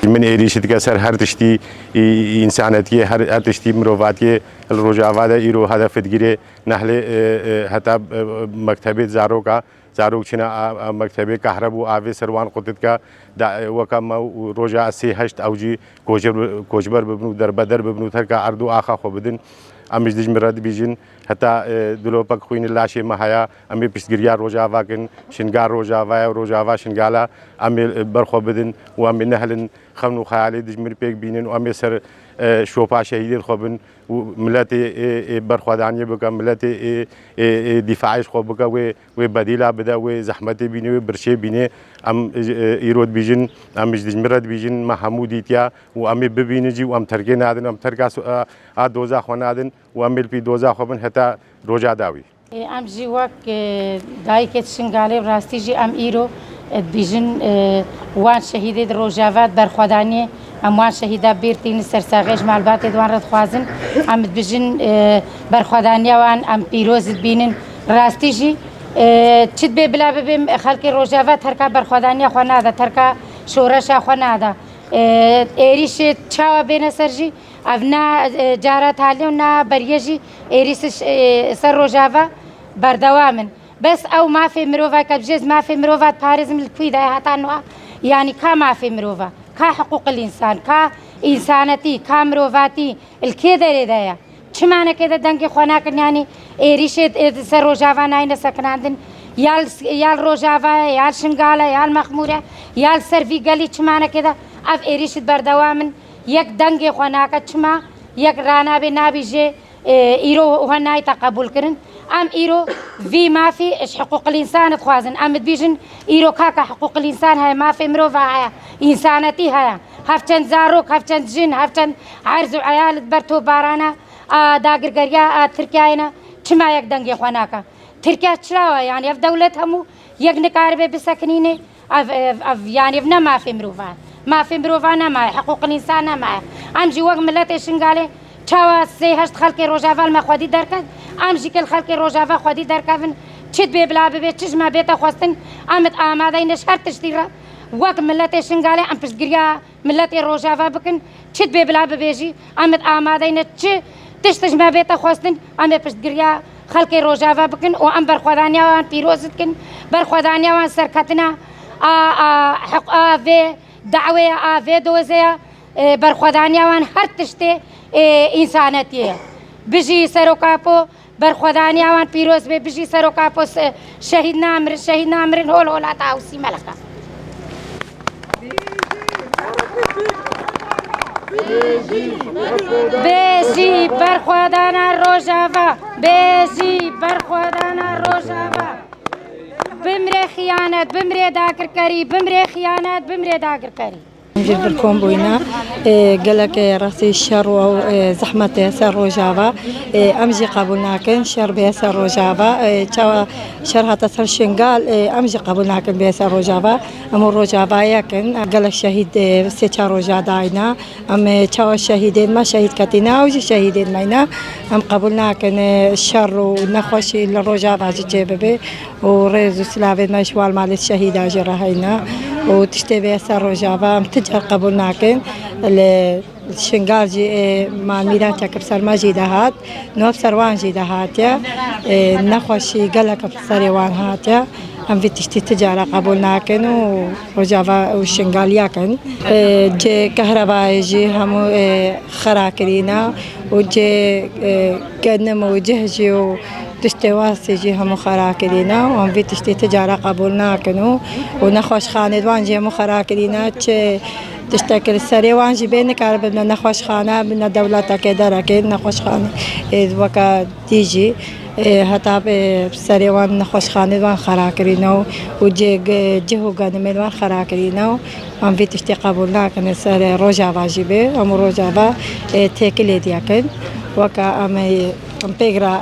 من ایریشت که سر هر تشتی انسانیتی هر تشتی مروفاتی الروجاواده ایرو هدف دیگری نحل حتی مکتب زاروک چنا مکتب کهربو آوی سروان قطت کا وکم روجا سی هشت اوجی کوچبر ببنو در بدر ببنو تر کا اردو آخا خو بدن امش دج مراد بیجن حتی دلوپک خوین لاشی مهیا امی پشتگیریا روجاوا کن شنگار روجاوا شنگالا امی برخو بدن و امی نهلن خمنو خیالی دج مر پیک بینن و امی سر شوپا شهید خوبن ملت برخوادانی بکا ملت دفاعش خوب بکا و بدیلا بدا و زحمت بینه و برشه بینه ام ایرود بیجن امش دج مراد بیجن محمودیتیا و امی ببینه جی و ام ترکه نادن ام ترکاس دوزا خونادن و امیل پی دوزا خوبن حتی روجا داوی ام جی وک دایکت شنگاله راستی جی ام ایرو بیجن وان شهید روجاوات برخوادانی اموان شهیدا بیرتین سرساغش معلومات دوان رد خوازن ام بیجن برخوادانی وان ام پیروز بینن راستی جی چت به بلا به خلق روجاوات هر کا برخوادانی خو ناده تر کا شورش خو ناده ایریش چاوا بین سرجی افنا جارات حالی و نا بریجی ایریس سر روجاوا بردوامن بس او ما في مروفا كبجز ما في مروفا بارز من الكويدة هاتانوا يعني كا ما في مروفا كا حقوق الإنسان كا إنسانتي كا مروفاتي الكيدة ردايا شمعنا كده دنكي خوناك يعني إيريش سر روجافا ناين سكناندن يال روجافا يال شنغالا يال مخمورة يال سرفي قالي شمعنا كده اف إيريش بردوامن يك دنكي خوناك شمع يك رانا بنابي جي إيرو هناي تقبل كرن ام ايرو في ما في ايش حقوق الانسان تخوازن ام بيجن ايرو كاكا حقوق الانسان هاي ما في مروفا هاي انسانتي هاي هفتن زاروك هفتن جن هفتن عرزو عيال برتو بارانا داغرغريا تركيانا چما يك دنگي خوناكا تركيا چراوا يعني اف دولتهم يك نكاربه بسكنينه اف يعني ابنا ما في مروفا ما في مروفا ما حقوق الانسان ما ام جي وق ملت شنغاله چاوا سه هشت خلق روجاوال ما خودی درکد ام جی کل خلق روجاوا خودی درکن چت به بلا به چش ما بیت خواستن امت آماده این شرط تشتیرا وقت ملت شنگاله ام پشگریا ملت روجاوا بکن چت به بلا به جی امت آماده این چ تشتش ما بیت خواستن ام پشگریا خلق روجاوا بکن و ام برخوادانیا وان پیروزت کن برخوادانیا وان سرکتنا حق و دعوه و دوزه برخوادانیا وان هر تشته انسانیه بجی سروکاپو برخوادانی آوان پیروز به بجی سروکاپو شهید نامرن هول هولات آوسی ملکا بجی برخوادانا روجاوا بجی برخوادانا روجاوا بمره خیانت بمره داگر کری بمره خیانت بمره داگر کری نجيب لكم بوينا قالك راسي الشر وزحمة سر روجافا أمجي قبولناكن شر بيسر روجافا تشوا شرها تسر شنقال أمجي قبولناكن بيسر روجافا أم روجافا يكن قالك شهيد سيتشا روجا داينا أم تشوا شهيدين ما شهيد كتينا وجي شهيدين ماينا أم قبولناكن الشر ونخوشي للروجافا جيبه وريز سلافين ما يشوال مال الشهيدة جرهينا وتشتبه سر روجافا تجر قبولناكن الشنقال جي ما ميراتك بسر ما جي دهات نوب سروان جي دهات يا نخوشي قلق بسروان هات يا هم في تشتي تجارة قبولناكن وروجافا والشنقال ياكن جي كهرباء جي هم خراكرينا وجي قدنم وجه جي تشتواسي جي هم خراكرينا وهم في تشتي تجارة قبولناكن ونخوش خاندوان جي هم خراكرينا تشتكل السري وانجي بينك على بدنا نخوش خانة بدنا دولتك دركين نخوش خانة وكا تيجي هتا بسري وان نخوش خانة وان خراكرينا وجي جهو قادمين وان خراكرينا وان في تشتي قبولنا كان السري روجافا جيبي ام روجافا تيكلي دياكن وكا ام بيغرا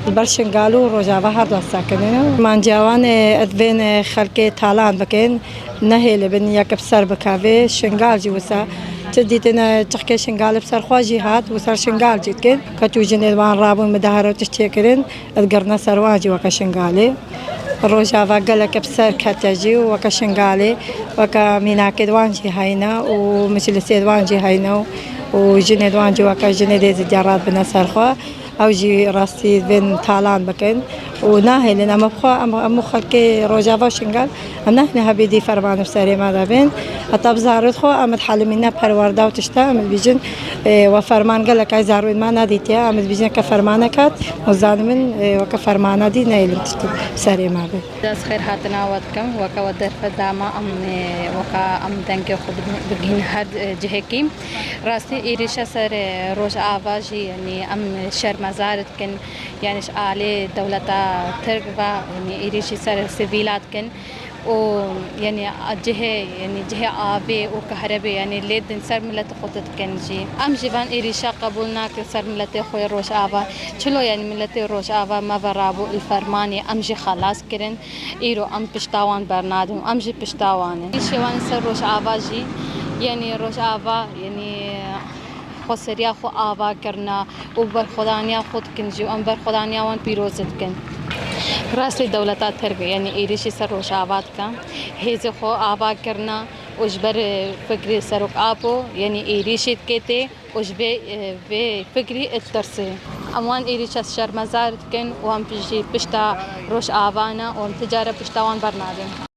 البرشنغالو روجافا هردو ساكنين من جوان ادبين خلقي تالان بكين نهيل بن يكب سر بكافي شنغال جوسا تديتنا تحكي شنقال بسرخوا جهات وسر شنقال جدكن كتو جنيد وان رابون مدهرو تشتكرن اذكرنا سرواجي وكشنقالي روجافا قالك بسر كتجي وكشنقالي وكا ميناكد وانجي هاينا ومثل سيد وانجي هاينا وجنيد وانجي وكا جنيد زجارات بنا سرخوا او جي راستي بين تالان بكن وناهي لنا مبخوا خلكي روجافا شنقال نحن هبيدي فرمان بسري ماذا بين حتى بزارت خو امد حل منا پروردا وتشتا امد بيجن وفرمان قال لك زارود ما ناديتيا امد بيجن كفرمانكات وزان من وكفرمانا دي نايل بسري ما بين داس خير هاتنا ودكم وكا ودر فداما وكا دنك خود بگين هر جهكي راستي ايريشا سر روج آواجي يعني شر مزارت كن يعني عليه دولتا ترقبا يعني ايريشي سر سيفيلات كن و يعني جهة آبي وكهرباء يعني ليد سر ملت خطط كنجي أم جبان إيريشا قبولنا كسر ملت خوي روش آبا چلو يعني ملت روش آبا ما برابو الفرماني أم جي خلاص كرن إيرو أم پشتاوان برنادم أم جي پشتاوان شوان سر روش آبا جي يعني روش آبا يعني خسریا خو آوا کرنا و بر خدانیا خود کنجی و ام بر خدانیا وان پیروزت کن راستی دولتات تربیه یعنی ایریشی سر روشاوات کا هیز خو آوا کرنا اجبر فکری سرک آپو یعنی ایریشیت کهتے اجبه به فکری اترسه اموان ایریش از شرمزارت کن و هم پشتا روش آوانا و هم تجاره پشتاوان برنادم